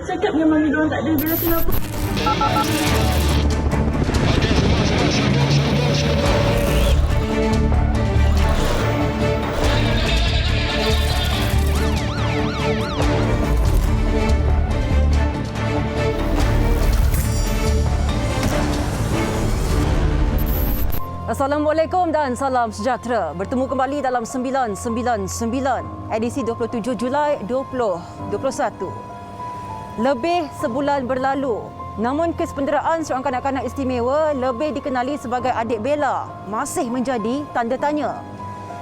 Cakapnya mami diorang tak ada. Bella kenapa? Assalamualaikum dan salam sejahtera. Bertemu kembali dalam 999 edisi 27 Julai 2021. Lebih sebulan berlalu, namun kes penderaan seorang kanak-kanak istimewa lebih dikenali sebagai adik Bella masih menjadi tanda tanya.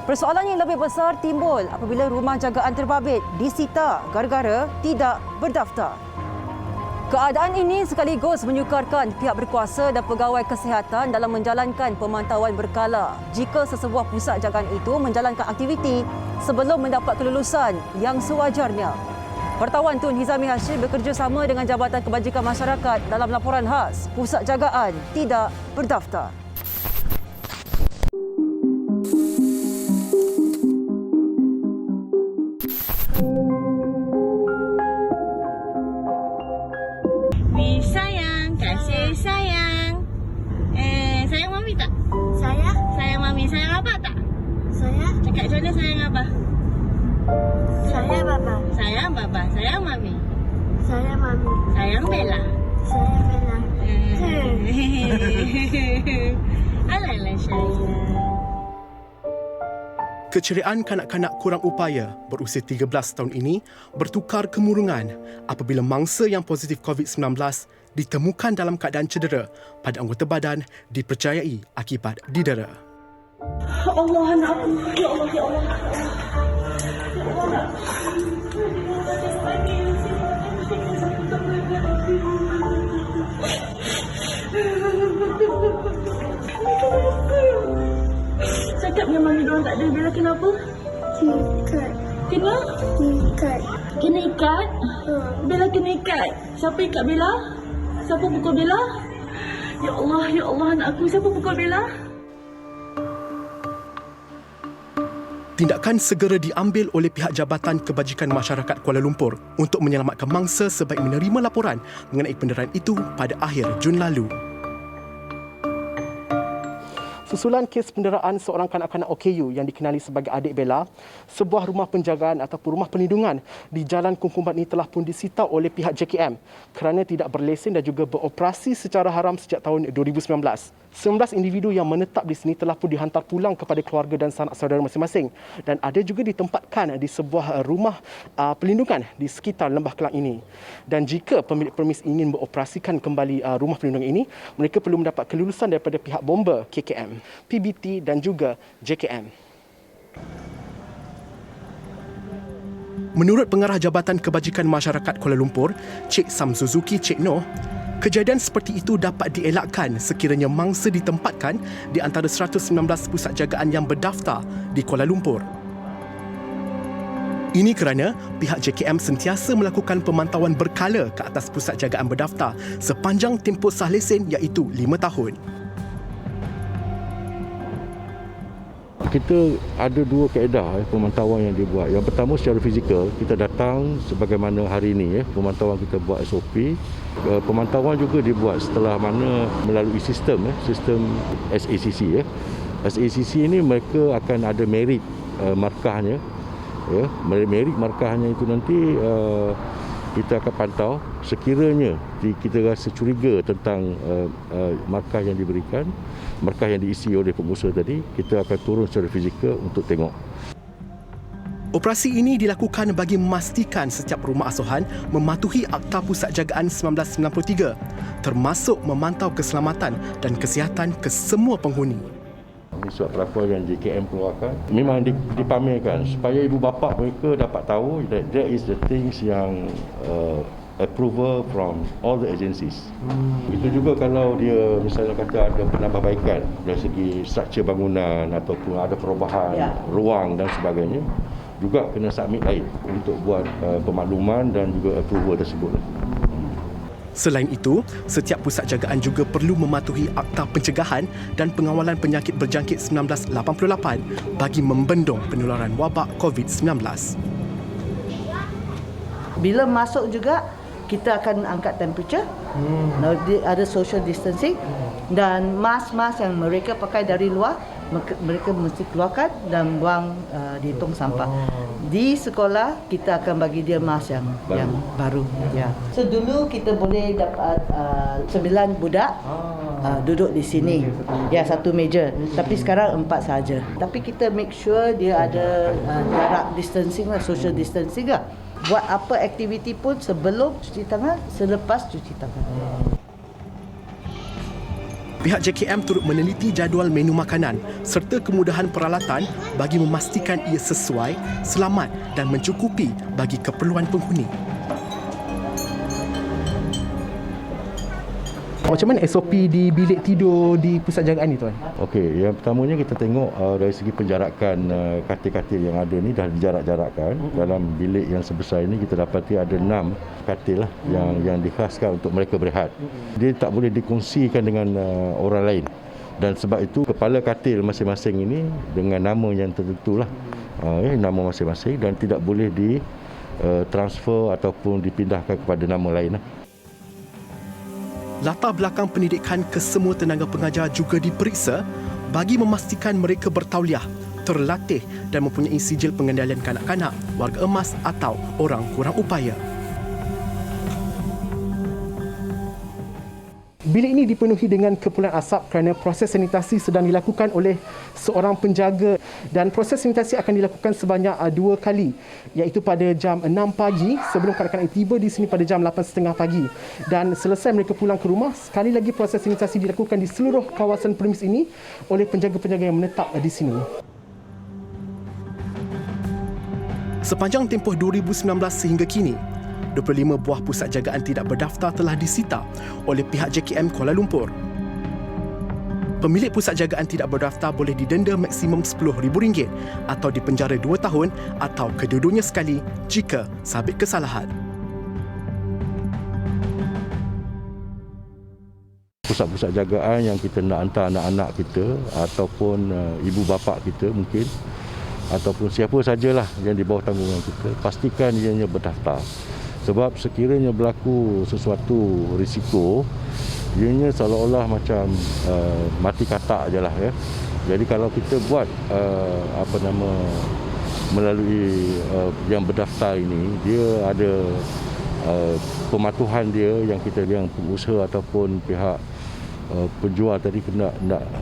Persoalan yang lebih besar timbul apabila rumah jagaan terbabit disita gara-gara tidak berdaftar. Keadaan ini sekaligus menyukarkan pihak berkuasa dan pegawai kesihatan dalam menjalankan pemantauan berkala jika sesebuah pusat jagaan itu menjalankan aktiviti sebelum mendapat kelulusan yang sewajarnya. Wartawan Tun Hizami Hashim bekerjasama dengan Jabatan Kebajikan Masyarakat dalam laporan khas Pusat Jagaan Tidak Berdaftar. Sayang, kasih sayang. Sayang mami tak? Sayang mami. Sayang abah tak? Cakap macam mana sayang abah? Saya Baba. Sayang baba. Sayang mami. Saya Mami. Sayang Bella. Saya Bella. Alah sayang. Keceriaan kanak-kanak kurang upaya berusia 13 tahun ini bertukar kemurungan apabila mangsa yang positif COVID-19 ditemukan dalam keadaan cedera pada anggota badan dipercayai akibat didera. Allah anak aku. Ya Allah, ya Allah. Cakapnya mami diorang tak ada. Bella kenapa? Ikat. Kena ikat? Bella kena ikat. Siapa ikat Bella? Siapa pukul Bella? Ya Allah anak aku. Siapa pukul Bella? Tindakan segera diambil oleh pihak Jabatan Kebajikan Masyarakat Kuala Lumpur untuk menyelamatkan mangsa sebaik menerima laporan mengenai penderaan itu pada akhir Jun lalu. Susulan kes penderaan seorang kanak-kanak OKU yang dikenali sebagai adik Bella, sebuah rumah penjagaan ataupun rumah perlindungan di Jalan Kungkumbat ini telah pun disita oleh pihak JKM kerana tidak berlesen dan juga beroperasi secara haram sejak tahun 2019. 19 individu yang menetap di sini telah pun dihantar pulang kepada keluarga dan sanak saudara masing-masing dan ada juga ditempatkan di sebuah rumah perlindungan di sekitar Lembah Kelang ini. Dan jika pemilik permis ingin beroperasikan kembali rumah perlindungan ini, mereka perlu mendapat kelulusan daripada pihak bomba KKM, PBT dan juga JKM. Menurut Pengarah Jabatan Kebajikan Masyarakat Kuala Lumpur, Cik Sam Suzuki Cik Noh, kejadian seperti itu dapat dielakkan sekiranya mangsa ditempatkan di antara 119 pusat jagaan yang berdaftar di Kuala Lumpur. Ini kerana pihak JKM sentiasa melakukan pemantauan berkala ke atas pusat jagaan berdaftar sepanjang tempoh sah lesen iaitu 5 tahun. Kita ada dua kaedah pemantauan yang dibuat. Yang pertama secara fizikal, kita datang sebagaimana hari ini pemantauan kita buat SOP. Pemantauan juga dibuat setelah mana melalui sistem SACC. SACC ini mereka akan ada merit markahnya. Merit markahnya itu nanti kita akan pantau sekiranya kita rasa curiga tentang markah yang diberikan, markah yang diisi oleh pengusaha tadi, kita akan turun secara fizikal untuk tengok. Operasi ini dilakukan bagi memastikan setiap rumah asuhan mematuhi Akta Pusat Jagaan 1993, termasuk memantau keselamatan dan kesihatan kesemua penghuni. Ini surat pelakuan yang JKM keluarkan memang dipamerkan supaya ibu bapa mereka dapat tahu that there is the things yang approval from all the agencies. Itu juga kalau dia misalnya kata ada penambahbaikan dari segi struktur bangunan ataupun ada perubahan ruang dan sebagainya, juga kena submit lain untuk buat pemakluman dan juga approval tersebut. Selain itu, setiap pusat jagaan juga perlu mematuhi Akta Pencegahan dan Pengawalan Penyakit Berjangkit 1988 bagi membendung penularan wabak COVID-19. Bila masuk juga, kita akan angkat temperature. Ada social distancing. Dan mask-mask yang mereka pakai dari luar, mereka mesti keluarkan dan buang di tong sampah. Di sekolah, kita akan bagi dia mask yang baru. Ya. So dulu kita boleh dapat 9 budak duduk di sini. Ya, satu meja. Tapi sekarang 4 saja. Tapi kita make sure dia ada jarak distancing lah, social distancing lah. Buat apa aktiviti pun sebelum cuci tangan, selepas cuci tangan. Pihak JKM turut meneliti jadual menu makanan serta kemudahan peralatan bagi memastikan ia sesuai, selamat dan mencukupi bagi keperluan penghuni. Macam mana SOP di bilik tidur di pusat jagaan ni, Tuan? Okey, yang pertamanya kita tengok dari segi penjarakan katil-katil yang ada ni dah dijarak-jarakkan. Dalam bilik yang sebesar ini kita dapati ada 6 katil lah yang dikhaskan untuk mereka berehat. Dia tak boleh dikongsikan dengan orang lain. Dan sebab itu kepala katil masing-masing ini dengan nama yang tertentu lah. Nama masing-masing dan tidak boleh transfer ataupun dipindahkan kepada nama lain lah. Latar belakang pendidikan kesemua tenaga pengajar juga diperiksa bagi memastikan mereka bertauliah, terlatih dan mempunyai sijil pengendalian kanak-kanak, warga emas atau orang kurang upaya. Bilik ini dipenuhi dengan kepulan asap kerana proses sanitasi sedang dilakukan oleh seorang penjaga dan proses sanitasi akan dilakukan sebanyak 2 kali, iaitu pada jam 6 pagi sebelum kanak-kanak tiba di sini pada jam 8.30 pagi dan selesai mereka pulang ke rumah. Sekali lagi proses sanitasi dilakukan di seluruh kawasan premis ini oleh penjaga-penjaga yang menetap di sini. Sepanjang tempoh 2019 sehingga kini, 25 buah pusat jagaan tidak berdaftar telah disita oleh pihak JKM Kuala Lumpur. Pemilik pusat jagaan tidak berdaftar boleh didenda maksimum RM10,000 atau dipenjara 2 tahun atau kedua-duanya sekali jika sabit kesalahan. Pusat-pusat jagaan yang kita nak hantar anak-anak kita ataupun ibu bapa kita mungkin ataupun siapa sajalah yang di bawah tanggungan kita, pastikan ianya berdaftar. Sebab sekiranya berlaku sesuatu risiko, ianya seolah-olah macam mati katak je lah ya. Jadi kalau kita buat melalui yang berdaftar ini, dia ada pematuhan dia yang kita yang pengusaha ataupun pihak penjual tadi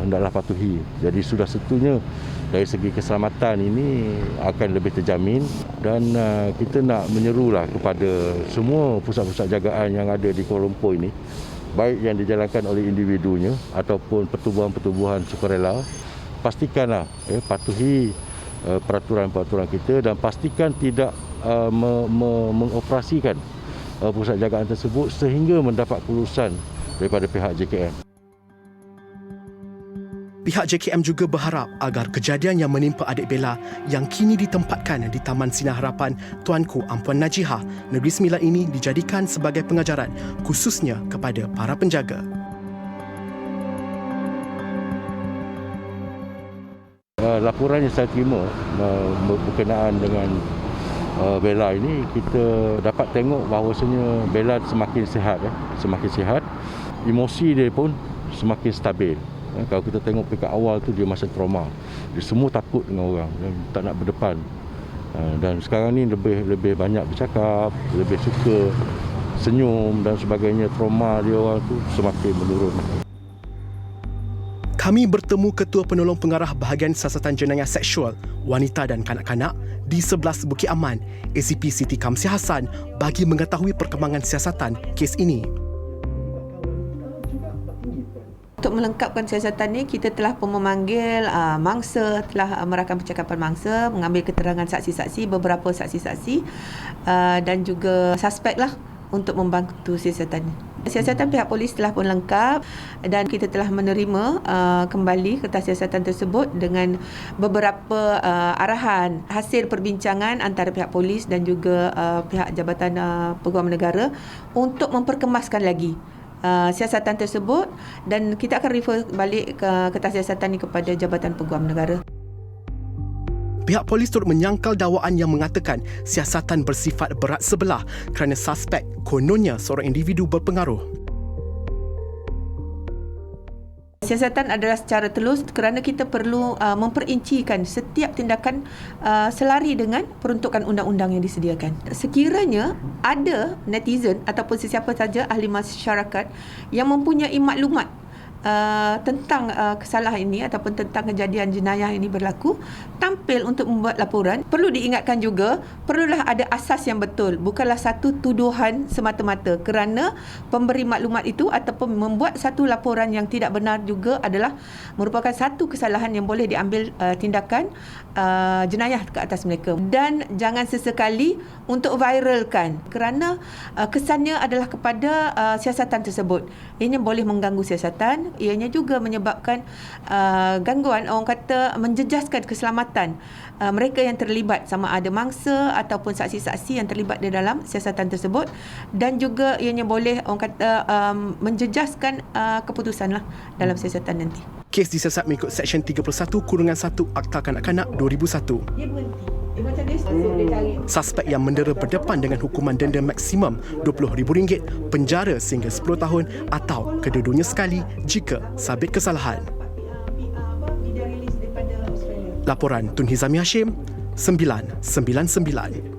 hendaklah patuhi. Jadi sudah setunya dari segi keselamatan ini akan lebih terjamin dan kita nak menyerulah kepada semua pusat-pusat jagaan yang ada di Kuala Lumpur ini, baik yang dijalankan oleh individunya ataupun pertubuhan-pertubuhan sukarela, pastikanlah patuhi peraturan-peraturan kita dan pastikan tidak mengoperasikan pusat jagaan tersebut sehingga mendapat kelulusan daripada pihak JKM. Pihak JKM juga berharap agar kejadian yang menimpa adik Bella yang kini ditempatkan di Taman Sinar Harapan Tuanku Ampuan Najihah Negeri Sembilan ini dijadikan sebagai pengajaran khususnya kepada para penjaga. Laporan yang saya terima berkenaan dengan Bella ini, kita dapat tengok bahawasanya Bella semakin sihat, emosi dia pun semakin stabil. Kalau kita tengok peringkat awal tu dia masa trauma, dia semua takut dengan orang dan tak nak berdepan. Dan sekarang ni lebih banyak bercakap, lebih suka senyum dan sebagainya. Trauma dia orang tu semakin menurun. Kami bertemu Ketua Penolong Pengarah Bahagian Siasatan Jenayah Seksual, Wanita dan Kanak-kanak di 11 Bukit Aman, ACP Siti Kamsi Hassan bagi mengetahui perkembangan siasatan kes ini. Untuk melengkapkan siasatan ini, kita telah pun memanggil mangsa, telah merakam percakapan mangsa, mengambil keterangan saksi-saksi, beberapa saksi-saksi dan juga suspek lah untuk membantu siasatan. Siasatan pihak polis telah pun lengkap dan kita telah menerima kembali kertas siasatan tersebut dengan beberapa arahan hasil perbincangan antara pihak polis dan juga pihak Jabatan Peguam Negara untuk memperkemaskan lagi siasatan tersebut dan kita akan refer balik ke kertas siasatan ini kepada Jabatan Peguam Negara. Pihak polis turut menyangkal dakwaan yang mengatakan siasatan bersifat berat sebelah kerana suspek kononnya seorang individu berpengaruh. Siasatan adalah secara telus kerana kita perlu memperincikan setiap tindakan selari dengan peruntukan undang-undang yang disediakan. Sekiranya ada netizen ataupun sesiapa saja ahli masyarakat yang mempunyai maklumat tentang kesalahan ini ataupun tentang kejadian jenayah ini berlaku, tampil untuk membuat laporan. Perlu diingatkan juga, perlulah ada asas yang betul, bukanlah satu tuduhan semata-mata, kerana pemberi maklumat itu ataupun membuat satu laporan yang tidak benar juga adalah merupakan satu kesalahan yang boleh diambil tindakan jenayah ke atas mereka. Dan jangan sesekali untuk viralkan, kerana kesannya adalah kepada siasatan tersebut. Ianya boleh mengganggu siasatan, ianya juga menyebabkan gangguan, orang kata menjejaskan keselamatan mereka yang terlibat, sama ada mangsa ataupun saksi-saksi yang terlibat di dalam siasatan tersebut, dan juga ianya boleh, orang kata, menjejaskan keputusan lah dalam siasatan nanti. Kes disiasat mengikut Seksyen 31-1 Akta Kanak-Kanak 2001. Dia berhenti. Dia macam dia cari. Suspek yang mendera berdepan dengan hukuman denda maksimum RM20,000, penjara sehingga 10 tahun atau kedua-duanya sekali jika sabit kesalahan. Laporan Tun Hizami Hashim, 999.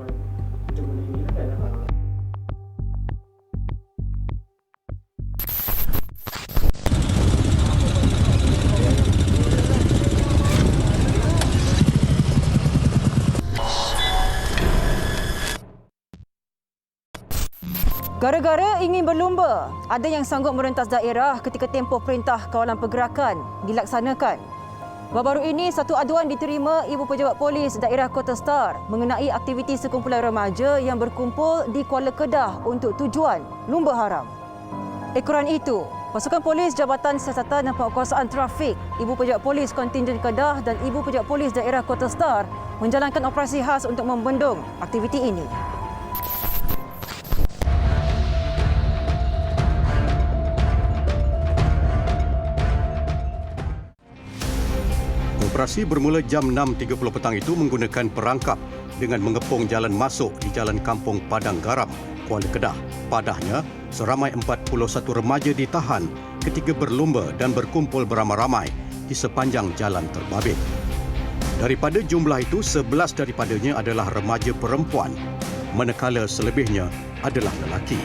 Gara-gara ingin berlumba, ada yang sanggup merentas daerah ketika tempoh perintah kawalan pergerakan dilaksanakan. Baru-baru ini, satu aduan diterima Ibu Pejabat Polis Daerah Kota Star mengenai aktiviti sekumpulan remaja yang berkumpul di Kuala Kedah untuk tujuan lumba haram. Ekoran itu, pasukan polis Jabatan Siasatan dan Penguasaan Trafik, Ibu Pejabat Polis Kontingen Kedah dan Ibu Pejabat Polis Daerah Kota Star menjalankan operasi khas untuk membendung aktiviti ini. Operasi bermula jam 6.30 petang itu menggunakan perangkap dengan mengepung jalan masuk di Jalan Kampung Padang Garam, Kuala Kedah. Padahnya, seramai 41 remaja ditahan ketika berlumba dan berkumpul beramai-ramai di sepanjang jalan terbabit. Daripada jumlah itu, 11 daripadanya adalah remaja perempuan, manakala selebihnya adalah lelaki.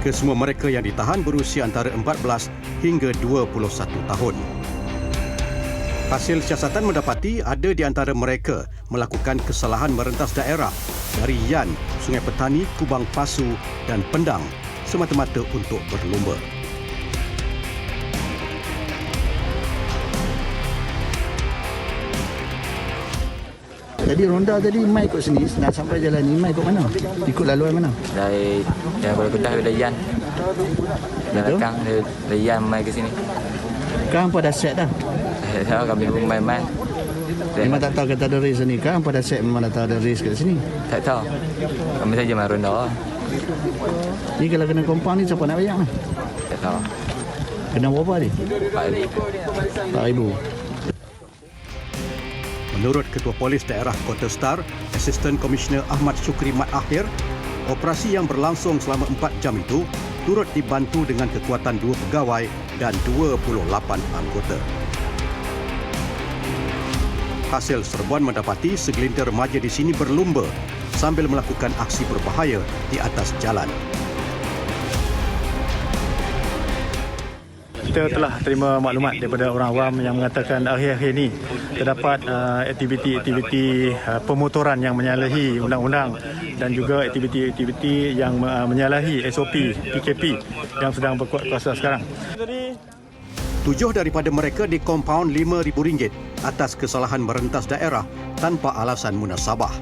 Kesemua mereka yang ditahan berusia antara 14 hingga 21 tahun. Hasil siasatan mendapati ada di antara mereka melakukan kesalahan merentas daerah dari Yan, Sungai Petani, Kubang Pasu dan Pendang semata-mata untuk berlumba. Jadi ronda tadi Mai ikut sini, nak sampai jalan ni Mai ikut mana? Ikut laluan mana? Dari Kuala Kedah dari Yan. Dari belakang dari Yan mai ke sini. Kang pada set dah. Ya, kami pun main-main. Memang tak tahu kata ada race ni. Kang pada set memang tak tahu ada race kat sini. Tak tahu. Kami saja main ronda. Ni kalau kena compound ni siapa nak bayar? Tak tahu. Kena berapa ni? RM4,000. RM4,000. Menurut Ketua Polis Daerah Kota Star, Asisten Komisioner Ahmad Syukri Mat Akhir, operasi yang berlangsung selama 4 jam itu turut dibantu dengan kekuatan 2 pegawai dan 28 anggota. Hasil serbuan mendapati segelintir remaja di sini berlumba sambil melakukan aksi berbahaya di atas jalan. Kita telah terima maklumat daripada orang awam yang mengatakan akhir-akhir ini terdapat aktiviti-aktiviti pemotoran yang menyalahi undang-undang dan juga aktiviti-aktiviti yang menyalahi SOP PKP yang sedang berkuat kuasa sekarang. 7 daripada mereka dikompaun RM5,000 atas kesalahan merentas daerah tanpa alasan munasabah.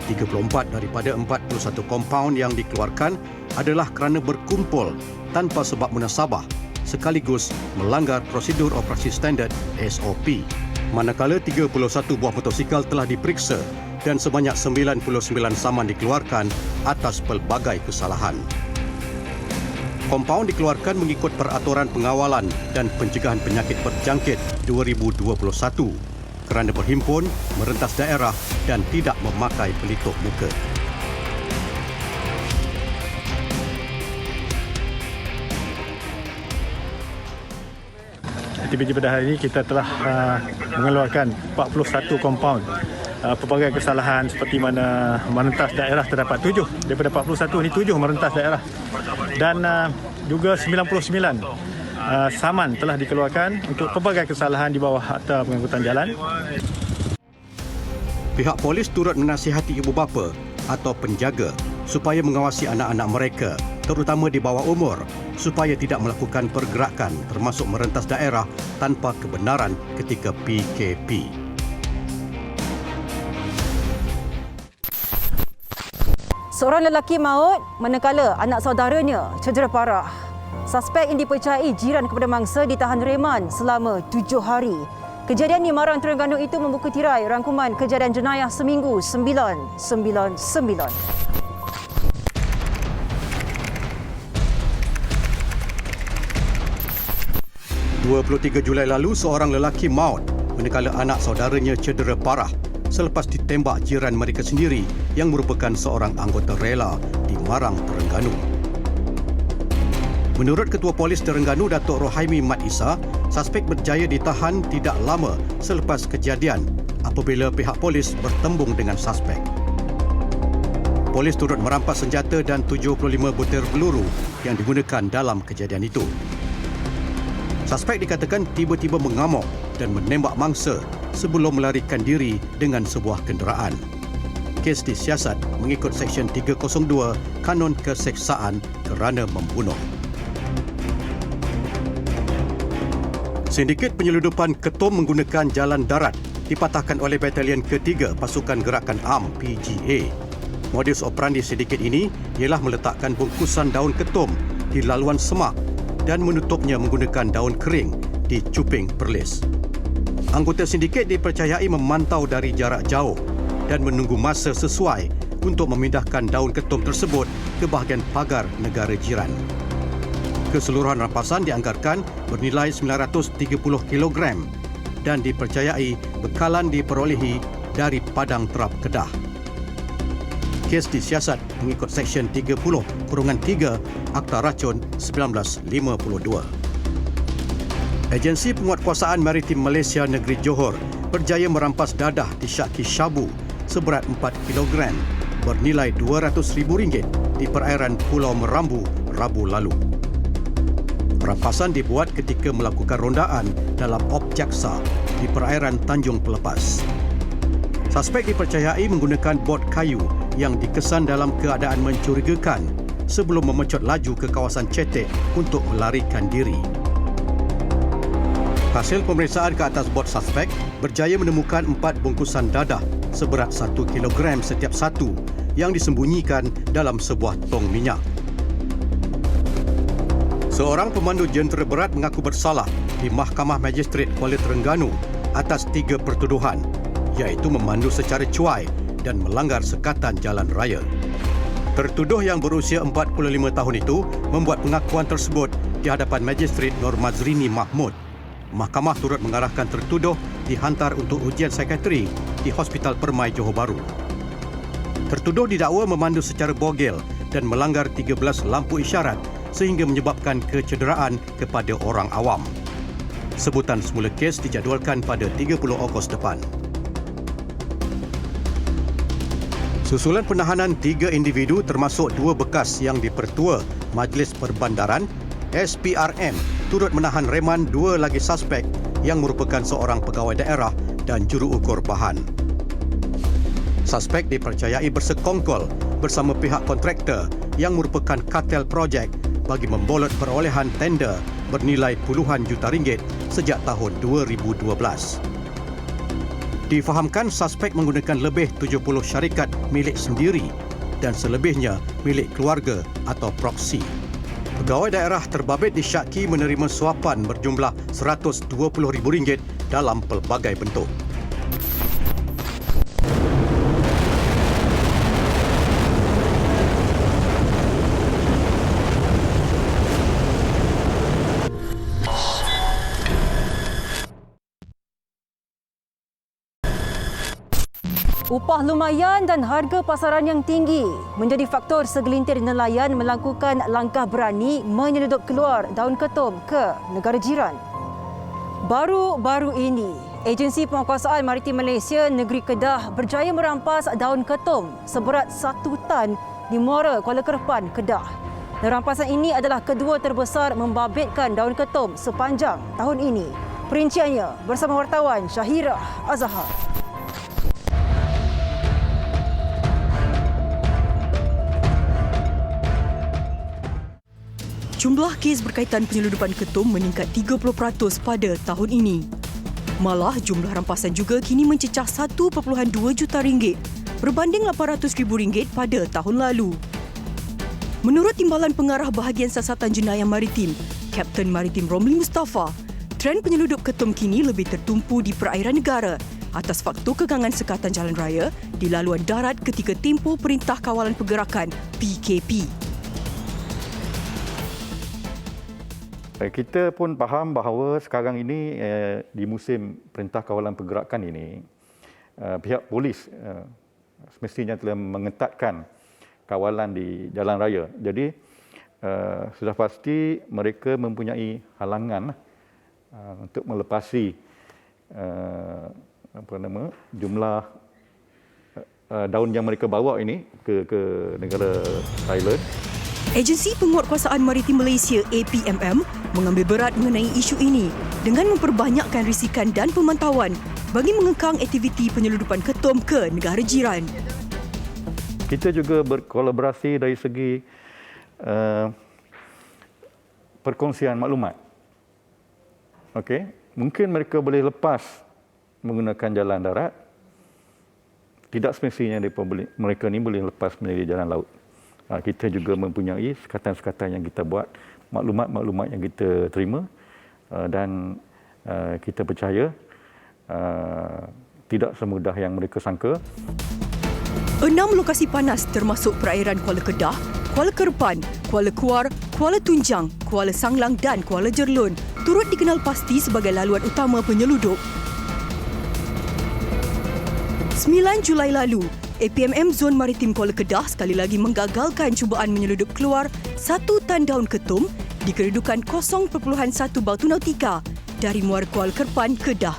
34 daripada 41 kompaun yang dikeluarkan adalah kerana berkumpul tanpa sebab munasabah sekaligus melanggar prosedur operasi standard SOP. Manakala 31 buah motosikal telah diperiksa dan sebanyak 99 saman dikeluarkan atas pelbagai kesalahan. Kompaun dikeluarkan mengikut Peraturan Pengawalan dan Pencegahan Penyakit Berjangkit 2021 kerana berhimpun, merentas daerah dan tidak memakai pelitup muka. Aktiviti pada hari ini kita telah mengeluarkan 41 kompaun pelbagai kesalahan seperti mana merentas daerah terdapat 7 daripada 41 ini 7 merentas daerah dan juga 99 saman telah dikeluarkan untuk pelbagai kesalahan di bawah Akta Pengangkutan Jalan. Pihak polis turut menasihati ibu bapa atau penjaga supaya mengawasi anak-anak mereka, terutama di bawah umur, supaya tidak melakukan pergerakan termasuk merentas daerah tanpa kebenaran ketika PKP. Seorang lelaki maut manakala anak saudaranya cedera parah. Suspek yang dipercayai jiran kepada mangsa ditahan reman selama 7 hari. Kejadian di Marang, Terengganu itu membuka tirai rangkuman kejadian jenayah seminggu 999. 23 Julai lalu, seorang lelaki maut manakala anak saudaranya cedera parah selepas ditembak jiran mereka sendiri yang merupakan seorang anggota rela di Marang, Terengganu. Menurut Ketua Polis Terengganu, Datuk Rohaimi Mat Isa, suspek berjaya ditahan tidak lama selepas kejadian apabila pihak polis bertembung dengan suspek. Polis turut merampas senjata dan 75 butir peluru yang digunakan dalam kejadian itu. Suspek dikatakan tiba-tiba mengamuk dan menembak mangsa sebelum melarikan diri dengan sebuah kenderaan. Kes disiasat mengikut Seksyen 302 Kanun Keseksaan kerana membunuh. Sindiket penyeludupan ketum menggunakan jalan darat dipatahkan oleh Batalion Ketiga Pasukan Gerakan ARM PGA. Modus operandi sindiket ini ialah meletakkan bungkusan daun ketum di laluan semak dan menutupnya menggunakan daun kering di cuping perlis. Anggota sindiket dipercayai memantau dari jarak jauh dan menunggu masa sesuai untuk memindahkan daun ketum tersebut ke bahagian pagar negara jiran. Keseluruhan rampasan dianggarkan bernilai 930 kg dan dipercayai bekalan diperolehi dari Padang Terap Kedah. Kes disiasat mengikut Seksyen 30/3 Akta Racun 1952. Agensi Penguatkuasaan Maritim Malaysia Negeri Johor berjaya merampas dadah di Syaki Shabu seberat 4 kg bernilai RM200,000 di perairan Pulau Merambu Rabu lalu. Rampasan dibuat ketika melakukan rondaan dalam Op Jaksa di perairan Tanjung Pelepas. Suspek dipercayai menggunakan bot kayu yang dikesan dalam keadaan mencurigakan sebelum memecot laju ke kawasan Cetek untuk melarikan diri. Hasil pemeriksaan ke atas bot suspek berjaya menemukan 4 bungkusan dadah seberat 1 kg setiap satu yang disembunyikan dalam sebuah tong minyak. Seorang pemandu jentera berat mengaku bersalah di Mahkamah Magistrate Kuala Terengganu atas 3 pertuduhan, iaitu memandu secara cuai dan melanggar sekatan jalan raya. Tertuduh yang berusia 45 tahun itu membuat pengakuan tersebut di hadapan Magistrate Nur Mazrini Mahmud. Mahkamah turut mengarahkan tertuduh dihantar untuk ujian psikiatri di Hospital Permai Johor Bahru. Tertuduh didakwa memandu secara bogel dan melanggar 13 lampu isyarat sehingga menyebabkan kecederaan kepada orang awam. Sebutan semula kes dijadualkan pada 30 Ogos depan. Susulan penahanan 3 individu termasuk 2 bekas yang dipertua Majlis Perbandaran, SPRM turut menahan reman 2 lagi suspek yang merupakan seorang pegawai daerah dan juru ukur bahan. Suspek dipercayai bersekongkol bersama pihak kontraktor yang merupakan kartel projek bagi membolot perolehan tender bernilai puluhan juta ringgit sejak tahun 2012. Difahamkan suspek menggunakan lebih 70 syarikat milik sendiri dan selebihnya milik keluarga atau proksi. Pegawai daerah terbabit disyaki menerima suapan berjumlah RM120,000 dalam pelbagai bentuk. Upah lumayan dan harga pasaran yang tinggi menjadi faktor segelintir nelayan melakukan langkah berani menyeludup keluar daun ketum ke negara jiran. Baru-baru ini, Agensi Penguasaan Maritim Malaysia Negeri Kedah berjaya merampas daun ketum seberat 1 tan di Muara Kuala Kerpan, Kedah. Dan rampasan ini adalah kedua terbesar membabitkan daun ketum sepanjang tahun ini. Perinciannya bersama wartawan Syahira Azhar. Jumlah kes berkaitan penyeludupan ketum meningkat 30% pada tahun ini. Malah, jumlah rampasan juga kini mencecah 1.2 juta ringgit berbanding 800,000 ringgit pada tahun lalu. Menurut Timbalan Pengarah Bahagian Siasatan Jenayah Maritim, Kapten Maritim Romli Mustafa, trend penyeludup ketum kini lebih tertumpu di perairan negara atas faktor kekangan sekatan jalan raya di laluan darat ketika tempoh Perintah Kawalan Pergerakan PKP. Kita pun faham bahawa sekarang ini di musim Perintah Kawalan Pergerakan ini, pihak polis semestinya telah mengetatkan kawalan di jalan raya. Jadi sudah pasti mereka mempunyai halangan untuk melepasi jumlah daun yang mereka bawa ini ke negara Thailand. Agensi Penguatkuasaan Maritim Malaysia APMM mengambil berat mengenai isu ini dengan memperbanyakkan risikan dan pemantauan bagi mengekang aktiviti penyeludupan ketum ke negara jiran. Kita juga berkolaborasi dari segi perkongsian maklumat. Okey, mungkin mereka boleh lepas menggunakan jalan darat. Tidak semestinya mereka ni boleh lepas melalui jalan laut. Kita juga mempunyai sekatan-sekatan yang kita buat, maklumat-maklumat yang kita terima dan kita percaya tidak semudah yang mereka sangka. 6 lokasi panas termasuk perairan Kuala Kedah, Kuala Kerpan, Kuala Kuar, Kuala Tunjang, Kuala Sanglang dan Kuala Jerlun turut dikenal pasti sebagai laluan utama penyeludup. 9 Julai lalu, APMM Zon Maritim Kuala Kedah sekali lagi menggagalkan cubaan menyeludup keluar 1 tan daun ketum di kedudukan 0.1 batu nautika dari Muara Kuala Kerpan, Kedah.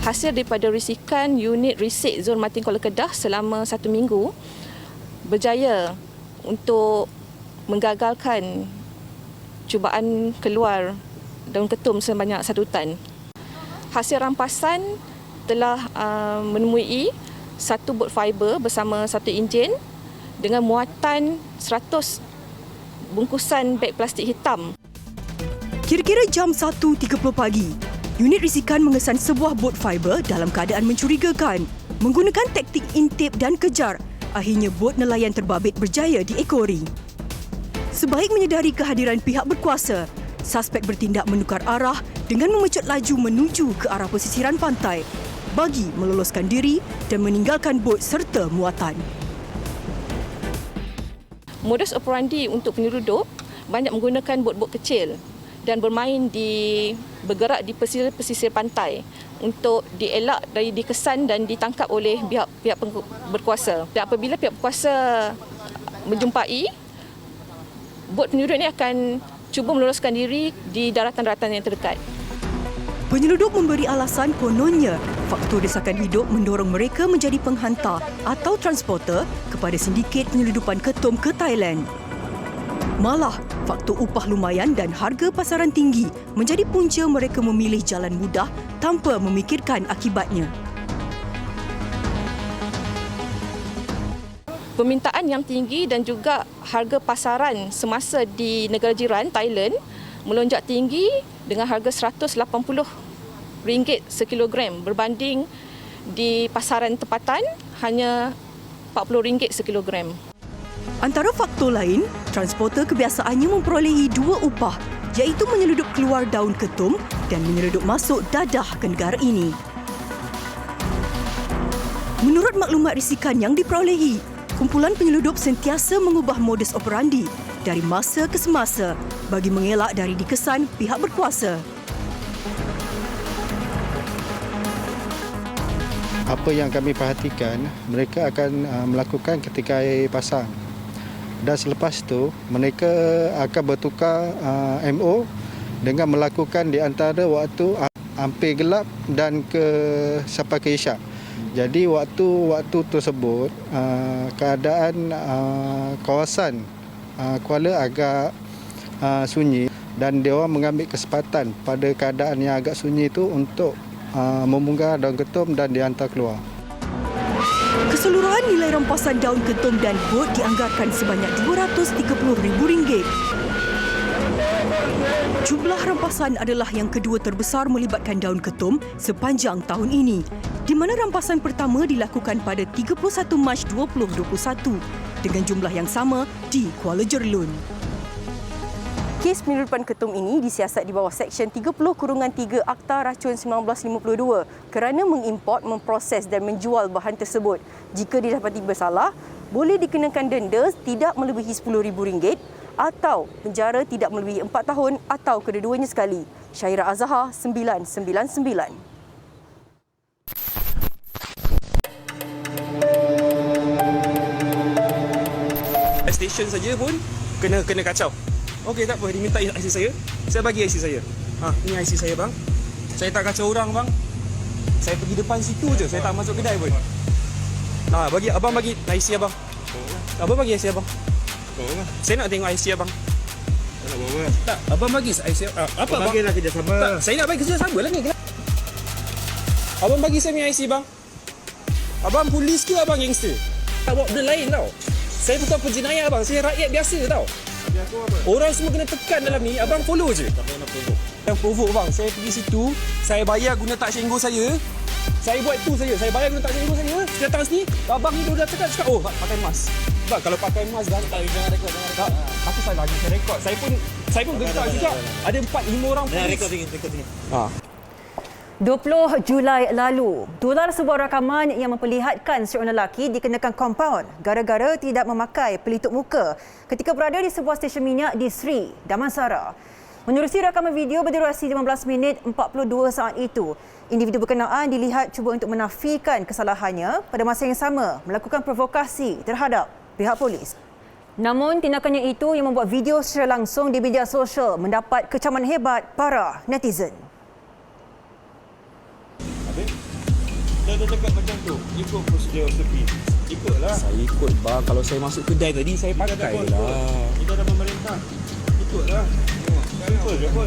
Hasil daripada risikan unit risik Zon Maritim Kuala Kedah selama 1 minggu berjaya untuk menggagalkan cubaan keluar daun ketum sebanyak 1 tan. Hasil rampasan telah menemui 1 bot fiber bersama 1 enjin dengan muatan 100 bungkusan beg plastik hitam. Kira-kira jam 1.30 pagi, unit risikan mengesan sebuah bot fiber dalam keadaan mencurigakan. Menggunakan taktik intip dan kejar, akhirnya bot nelayan terbabit berjaya diekori. Sebaik menyedari kehadiran pihak berkuasa, suspek bertindak menukar arah dengan memecut laju menuju ke arah pesisiran pantai bagi meloloskan diri dan meninggalkan bot serta muatan. Modus operandi untuk penyeludup banyak menggunakan bot-bot kecil dan bergerak di pesisir pantai untuk dielak dari dikesan dan ditangkap oleh pihak berkuasa. Dan apabila pihak berkuasa menjumpai, bot penyeludup ini akan cuba meloloskan diri di daratan-daratan yang terdekat. Penyeludup memberi alasan kononnya faktor desakan hidup mendorong mereka menjadi penghantar atau transporter kepada sindiket penyeludupan ketum ke Thailand. Malah, faktor upah lumayan dan harga pasaran tinggi menjadi punca mereka memilih jalan mudah tanpa memikirkan akibatnya. Permintaan yang tinggi dan juga harga pasaran semasa di negara jiran Thailand melonjak tinggi dengan harga RM180 sekilogram berbanding di pasaran tempatan hanya RM40 sekilogram. Antara faktor lain, transporter kebiasaannya memperolehi 2 upah iaitu menyeludup keluar daun ketum dan menyeludup masuk dadah ke negara ini. Menurut maklumat risikan yang diperolehi, kumpulan penyeludup sentiasa mengubah modus operandi dari masa ke semasa bagi mengelak dari dikesan pihak berkuasa. apa yang kami perhatikan, mereka akan melakukan ketika air pasang. Dan selepas itu, mereka akan bertukar MO dengan melakukan di antara waktu hampir gelap dan sampai ke isyak. Jadi waktu tersebut, keadaan kawasan Kuala agak sunyi dan dia orang mengambil kesempatan pada keadaan yang agak sunyi itu untuk memunggah daun ketum dan dihantar keluar. Keseluruhan nilai rampasan daun ketum dan bot dianggarkan sebanyak RM230,000. Jumlah rampasan adalah yang kedua terbesar melibatkan daun ketum sepanjang tahun ini, di mana rampasan pertama dilakukan pada 31 Mac 2021 dengan jumlah yang sama di Kuala Jerlun. Kes penyeludupan ketum ini disiasat di bawah Seksyen 30/3 Akta Racun 1952 kerana mengimport, memproses dan menjual bahan tersebut. Jika didapati bersalah, boleh dikenakan denda tidak melebihi RM10,000 atau penjara tidak melebihi 4 tahun atau kedua-duanya sekali. Syairah Azhar, 999. Station saja pun kena kacau. Okey, tak apa, dia minta IC saya. Saya bagi IC saya. Ini IC saya bang. Saya tak kacau orang bang. Saya pergi depan situ je, saya tak masuk kedai pun. Abang bagi IC abang. Abang bagi IC abang. Saya nak tengok IC abang. Tak, abang bagi IC. Apa abang? Bagilah kerjasama. Tak, saya nak bagi kerjasama lah ni. Abang bagi saya punya IC bang. Abang polis ke abang gangster? Tak buat benda lain tau. Saya bukan penjenayah abang, saya rakyat biasa tau. Orang semua kena tekan dalam ni, abang follow je. Yang provoke bang, saya pergi situ, saya bayar guna tak senggo saya. Saya buat tu saja, saya bayar guna tak senggo saya. Saya datang sini, abang ni dah cakap, oh pakai mask. Bang, kalau pakai mask dah tak jangan rekod. Aku saya lagi saya rekod. Saya pun gentar juga. Ada 4-5 orang polis. Rekod sini. 20 Julai lalu, tular sebuah rakaman yang memperlihatkan seorang lelaki dikenakan kompaun gara-gara tidak memakai pelitup muka ketika berada di sebuah stesen minyak di Sri Damansara. Menerusi rakaman video berdurasi 15 minit 42 saat itu, individu berkenaan dilihat cuba untuk menafikan kesalahannya pada masa yang sama melakukan provokasi terhadap pihak polis. Namun tindakannya itu yang membuat video secara langsung di media sosial mendapat kecaman hebat para netizen. Dia cakap macam tu, ikut prosedur SOP. Ikutlah. Saya ikut bang, kalau saya masuk kedai tadi saya pakai lah. Kita ada pemerintah. Ikutlah. Ikut je pun.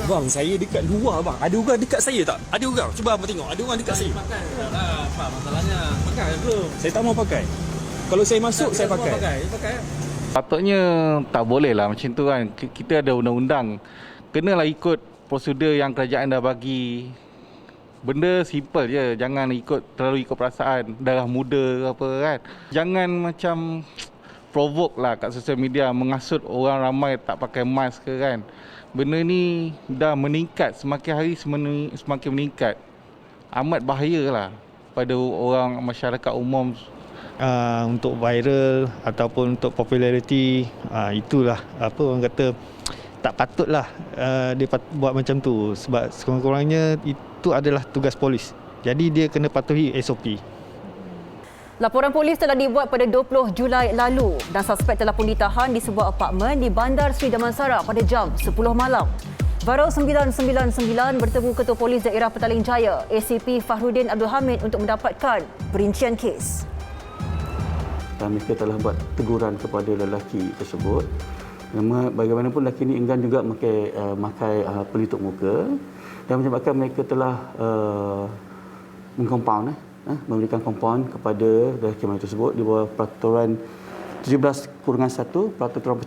Bang, saya dekat luar bang. Ada orang dekat saya tak? Ada orang. Cuba abang tengok. Ada orang dekat saya. Pakai. Apa masalahnya? Pakai belum? Saya tak mau pakai. Kalau saya masuk saya pakai. Pakai. Patutnya tak boleh lah macam tu kan. Kita ada undang-undang. Kenalah ikut prosedur yang kerajaan dah bagi. Benda simple je, jangan terlalu ikut perasaan, darah muda ke apa kan. Jangan macam provoke lah kat sosial media, mengasut orang ramai tak pakai mask ke kan. Benda ni dah meningkat, semakin hari semakin meningkat. Amat bahayalah pada orang masyarakat umum. Untuk viral ataupun untuk populariti, itulah apa orang kata tak patutlah dia buat macam tu sebab sekurang-kurangnya itu adalah tugas polis. Jadi dia kena patuhi SOP. Laporan polis telah dibuat pada 20 Julai lalu dan suspek telah pun ditahan di sebuah apartmen di Bandar Sri Damansara pada jam 10 malam. Viral 999 bertemu Ketua Polis Daerah Petaling Jaya, ACP Fahrudin Abdul Hamid untuk mendapatkan perincian kes. Mereka telah buat teguran kepada lelaki tersebut. Bagaimanapun lelaki ini enggan juga memakai pelitup muka dan menyebabkan mereka telah mengkompaun, memberikan kompaun kepada lelaki tersebut di bawah peraturan 17/1 peraturan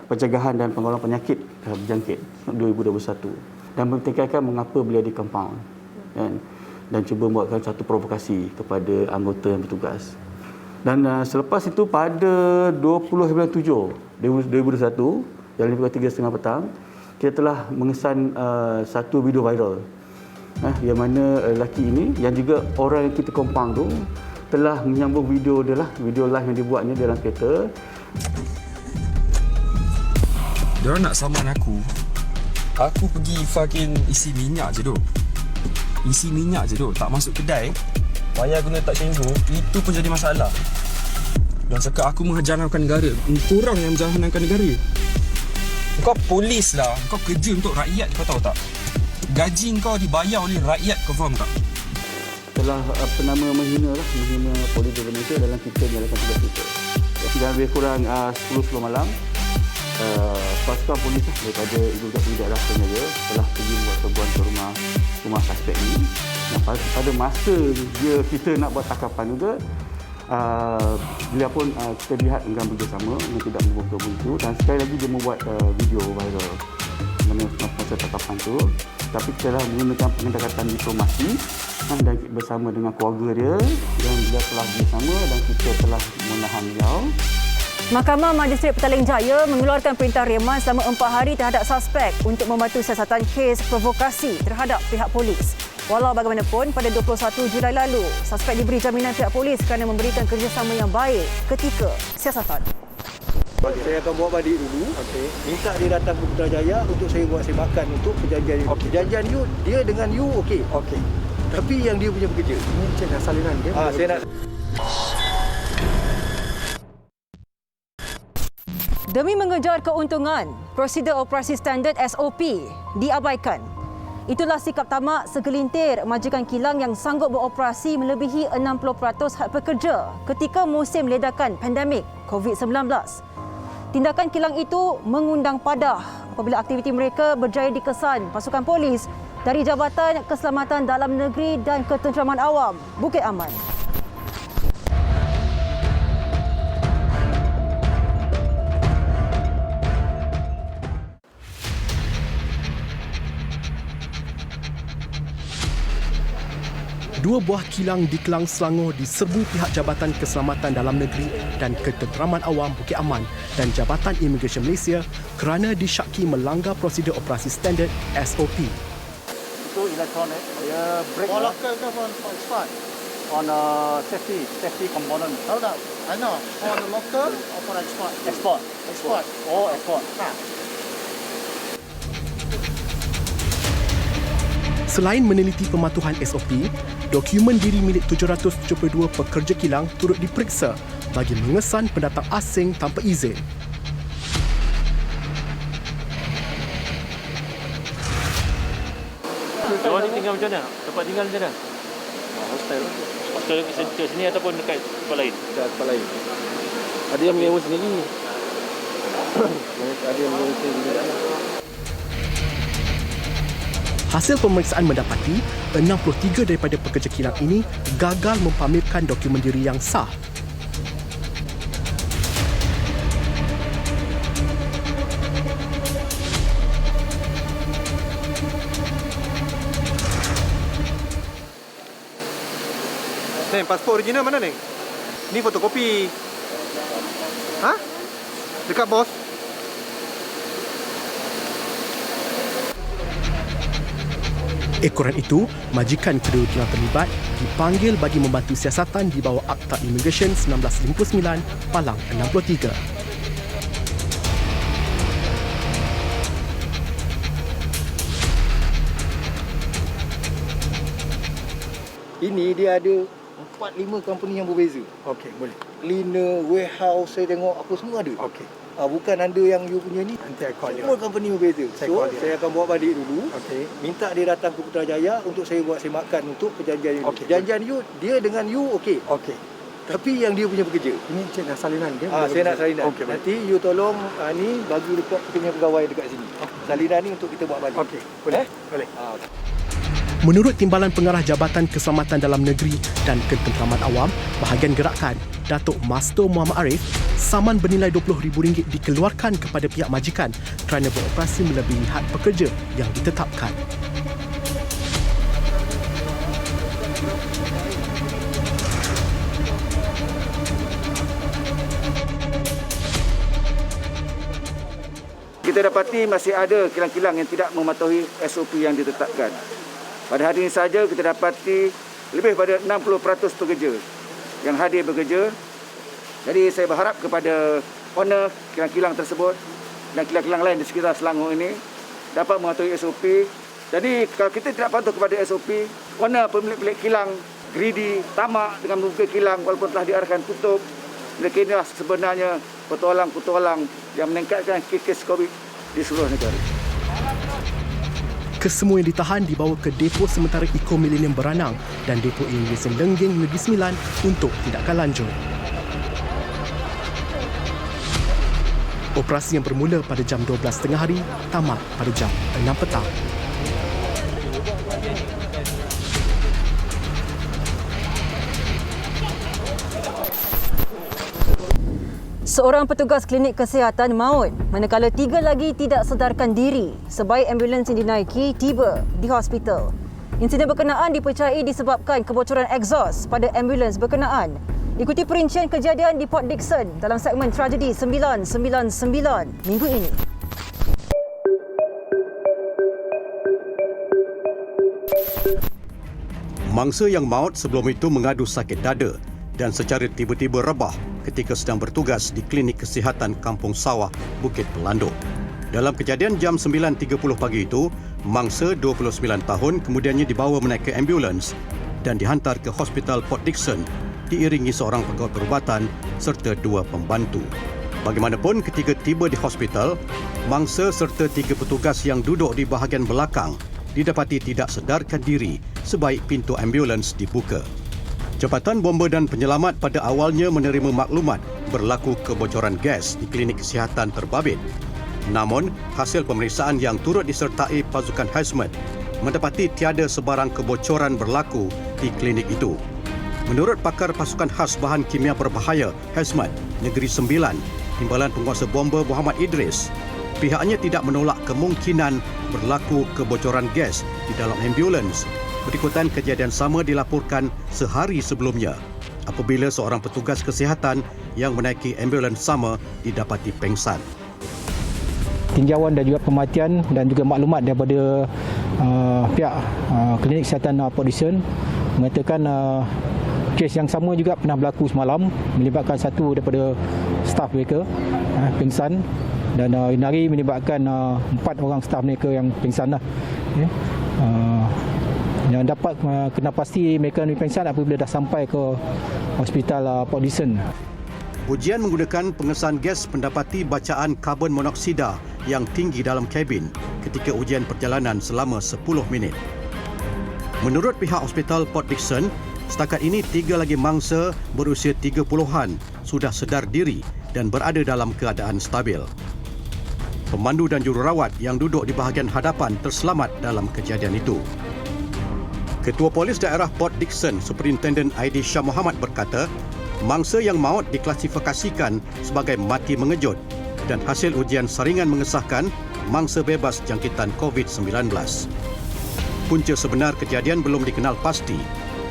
pencegahan dan pengelolaan penyakit berjangkit 2021 dan mempertikaikan mengapa beliau dikompaun dan cuba membuatkan satu provokasi kepada anggota yang bertugas. Dan selepas itu pada 20 bulan 7 2021 dalam pukul 3.30 petang kita telah mengesan satu video viral yang mana lelaki ini yang juga orang yang kita kompang tu telah menyambung video dia lah, video live yang dibuatnya dalam kereta. Diorang nak saman aku pergi fucking isi minyak je tu. isi minyak je tu, tak masuk kedai, bayar guna tak cenggu, itu pun jadi masalah. Dan cakap aku menjalankan negara, korang yang menjalankan negara. Kau polis lah, kau kerja untuk rakyat, kau tahu tak? Gaji kau dibayar oleh rakyat, kau faham tak? Telah menghina polis di Malaysia dalam kita menjalankan tugas kita. Dan lebih kurang 10 malam, pasukan polis daripada Ibu Datuk Daerah Penjaga telah pergi buat serbuan ke rumah suspek ini. Pada masa kita nak buat tangkapan juga, beliau pun kita lihat enggan bekerjasama dan tidak membuka itu, dan sekali lagi dia membuat video viral masa tangkapan itu. Tapi kita telah menggunakan pendekatan diplomasi dan bersama dengan keluarga dia, dan beliau telah bersama dan kita telah menahan beliau. Mahkamah Majistret Petaling Jaya mengeluarkan perintah reman selama 4 hari terhadap suspek untuk membantu siasatan kes provokasi terhadap pihak polis. Walau bagaimanapun, pada 21 Julai lalu, suspek diberi jaminan pihak polis kerana memberikan kerjasama yang baik ketika siasatan. Saya akan bawa balik dulu. Minta dia datang ke Putrajaya untuk saya buat semakan untuk perjanjian you. Perjanjian you, dia dengan you okey. Tapi yang dia punya bekerja. Ini macam salinan dia. Saya nak. Demi mengejar keuntungan, prosedur operasi standard SOP diabaikan. Itulah sikap tamak segelintir majikan kilang yang sanggup beroperasi melebihi 60% hak pekerja ketika musim ledakan pandemik COVID-19. Tindakan kilang itu mengundang padah apabila aktiviti mereka berjaya dikesan pasukan polis dari Jabatan Keselamatan Dalam Negeri dan Ketenteraman Awam, Bukit Aman. Dua buah kilang di Kelang, Selangor diserbu pihak Jabatan Keselamatan Dalam Negeri dan Ketenteraman Awam Bukit Aman dan Jabatan Imigresen Malaysia kerana disyaki melanggar prosedur operasi standard SOP. Itu elektronik, dia break For local ke for export? on safety component. Tahu tak? I know. For the local or for export? Export. Export. Oh, export. Selain meneliti pematuhan SOP, dokumen diri milik 772 pekerja kilang turut diperiksa bagi mengesan pendatang asing tanpa izin. Diorang ni tinggal macam mana? Tempat tinggal macam mana? Hostel. Hostel kat sini ataupun dekat tempat lain? Dekat tempat lain. Ada yang menyewa sendiri. Ada yang menyewa sendiri. Hasil pemeriksaan mendapati 63 daripada pekerja kilang ini gagal mempamerkan dokumen diri yang sah. Neng, pasport original mana, Neng? Ni fotokopi. Ha? Dekat bos. Ekoran itu, majikan kedua kilang terlibat dipanggil bagi membantu siasatan di bawah Akta Imigresen 1959 Palang 63. Ini dia ada 4-5 company yang berbeza. Okey, boleh. Cleaner, warehouse, saya tengok apa semua ada. Okey. Bukan anda yang you punya ni. Nanti I call semua company berbeza. Saya akan bawa balik dulu. Okey. Minta dia datang ke Putrajaya untuk saya buat semakan untuk perjanjian you. Okay. Perjanjian you, dia dengan you okey. Okey. Tapi yang dia punya bekerja. Ini cek nak salinan dia. Saya nak salinan. Okay, nanti you tolong ni bagi dekat kita punya pegawai dekat sini. Salinan ni untuk kita buat balik. Okey. Boleh? Boleh. Menurut Timbalan Pengarah Jabatan Keselamatan Dalam Negeri dan Ketenteraman Awam, bahagian gerakan, Datuk Masto Muhammad Arif, saman bernilai RM20,000 dikeluarkan kepada pihak majikan kerana beroperasi melebihi had pekerja yang ditetapkan. Kita dapati masih ada kilang-kilang yang tidak mematuhi SOP yang ditetapkan. Pada hari ini saja kita dapati lebih pada 60% pekerja yang hadir bekerja. Jadi saya berharap kepada owner kilang-kilang tersebut dan kilang-kilang lain di sekitar Selangor ini dapat mematuhi SOP Jadi kalau kita tidak patuh kepada SOP, mana pemilik-pemilik kilang greedy, tamak dengan membuka kilang walaupun telah diarahkan tutup, mereka inilah sebenarnya petualang-petualang yang meningkatkan kes COVID di seluruh negara. Kesemua yang ditahan dibawa ke depo sementara Eco Millennium Beranang dan depo Imigresen Lenggeng Negeri Sembilan untuk tindakan lanjut. Operasi yang bermula pada jam 12.30 hari tamat pada jam 6 petang. Seorang petugas klinik kesihatan maut manakala 3 lagi tidak sedarkan diri sebaik ambulans yang dinaiki tiba di hospital. Insiden berkenaan dipercayai disebabkan kebocoran egsos pada ambulans berkenaan. Ikuti perincian kejadian di Port Dickson dalam segmen Tragedi 999 minggu ini. Mangsa yang maut sebelum itu mengadu sakit dada dan secara tiba-tiba rebah ketika sedang bertugas di Klinik Kesihatan Kampung Sawah, Bukit Pelanduk. Dalam kejadian jam 9.30 pagi itu, mangsa 29 tahun kemudiannya dibawa menaiki ambulans dan dihantar ke Hospital Port Dickson diiringi seorang pegawai perubatan serta 2 pembantu. Bagaimanapun, ketika tiba di hospital, mangsa serta 3 petugas yang duduk di bahagian belakang didapati tidak sedarkan diri sebaik pintu ambulans dibuka. Jabatan Bomba dan Penyelamat pada awalnya menerima maklumat berlaku kebocoran gas di Klinik Kesihatan Terbabit. Namun, hasil pemeriksaan yang turut disertai pasukan hazmat mendapati tiada sebarang kebocoran berlaku di klinik itu. Menurut pakar pasukan khas bahan kimia berbahaya hazmat Negeri Sembilan, Timbalan Penguasa Bomba Muhammad Idris, pihaknya tidak menolak kemungkinan berlaku kebocoran gas di dalam ambulans. Berikutan kejadian sama dilaporkan sehari sebelumnya apabila seorang petugas kesihatan yang menaiki ambulans sama didapati pengsan. Tinjauan dan juga kematian dan juga maklumat daripada pihak Klinik Kesihatan Port Dickson mengatakan kes yang sama juga pernah berlaku semalam melibatkan satu daripada staf mereka pingsan dan hari melibatkan 4 orang staf mereka yang pingsan lah. Yang dapat kena pasti mereka ni pingsan apabila dah sampai ke Hospital Port Dickson. Ujian menggunakan pengesan gas mendapati bacaan karbon monoksida yang tinggi dalam kabin ketika ujian perjalanan selama 10 minit. Menurut pihak Hospital Port Dickson, setakat ini 3 lagi mangsa berusia 30-an sudah sedar diri dan berada dalam keadaan stabil. Pemandu dan jururawat yang duduk di bahagian hadapan terselamat dalam kejadian itu. Ketua Polis Daerah Port Dickson, Superintendent Aidi Shah Muhammad berkata, mangsa yang maut diklasifikasikan sebagai mati mengejut dan hasil ujian saringan mengesahkan mangsa bebas jangkitan COVID-19. Punca sebenar kejadian belum dikenal pasti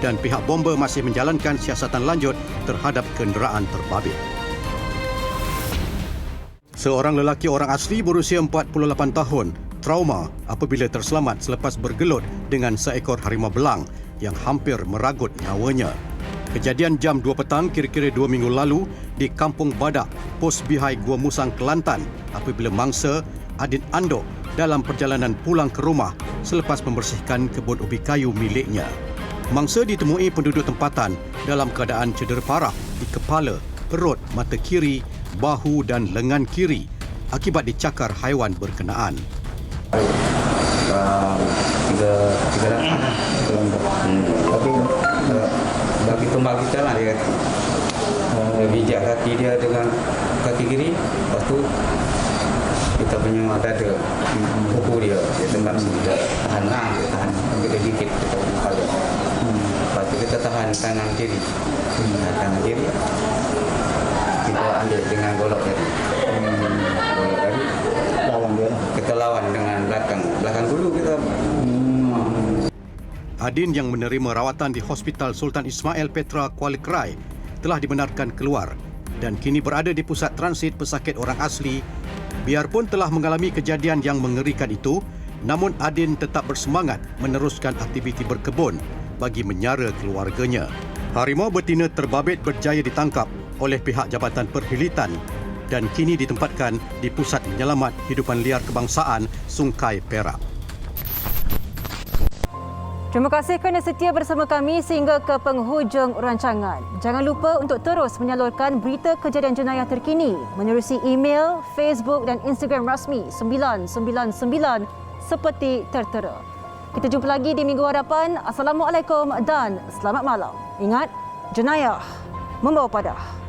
dan pihak bomba masih menjalankan siasatan lanjut terhadap kenderaan terbabit. Seorang lelaki orang asli berusia 48 tahun trauma apabila terselamat selepas bergelut dengan seekor harimau belang yang hampir meragut nyawanya. Kejadian jam 2 petang kira-kira 2 minggu lalu di Kampung Badak, Pos Bihai Gua Musang, Kelantan apabila mangsa Adin Andok dalam perjalanan pulang ke rumah selepas membersihkan kebun ubi kayu miliknya. Mangsa ditemui penduduk tempatan dalam keadaan cedera parah di kepala, perut, mata kiri, bahu dan lengan kiri akibat dicakar haiwan berkenaan. Tiga tapi bagi tumbal kita lah dia bijak kaki dia dengan kaki kiri, lepas tu kita punya dada kuku dia tembak sudah tahan ambil sedikit kita buka dia. Lepas tu kita tahan tangan kiri kita ambil dengan golok tadi lawan dia lah. Kita lawan dengan belakang dulu kita. Adin yang menerima rawatan di Hospital Sultan Ismail Petra, Kuala Krai telah dibenarkan keluar dan kini berada di pusat transit pesakit orang asli. Biarpun telah mengalami kejadian yang mengerikan itu, namun Adin tetap bersemangat meneruskan aktiviti berkebun bagi menyara keluarganya. Harimau betina terbabit berjaya ditangkap oleh pihak Jabatan Perhilitan dan kini ditempatkan di Pusat Penyelamat Hidupan Liar Kebangsaan Sungkai Perak. Terima kasih kerana setia bersama kami sehingga ke penghujung rancangan. Jangan lupa untuk terus menyalurkan berita kejadian jenayah terkini menerusi email, Facebook dan Instagram rasmi 999 seperti tertera. Kita jumpa lagi di minggu hadapan. Assalamualaikum dan selamat malam. Ingat, jenayah membawa padah.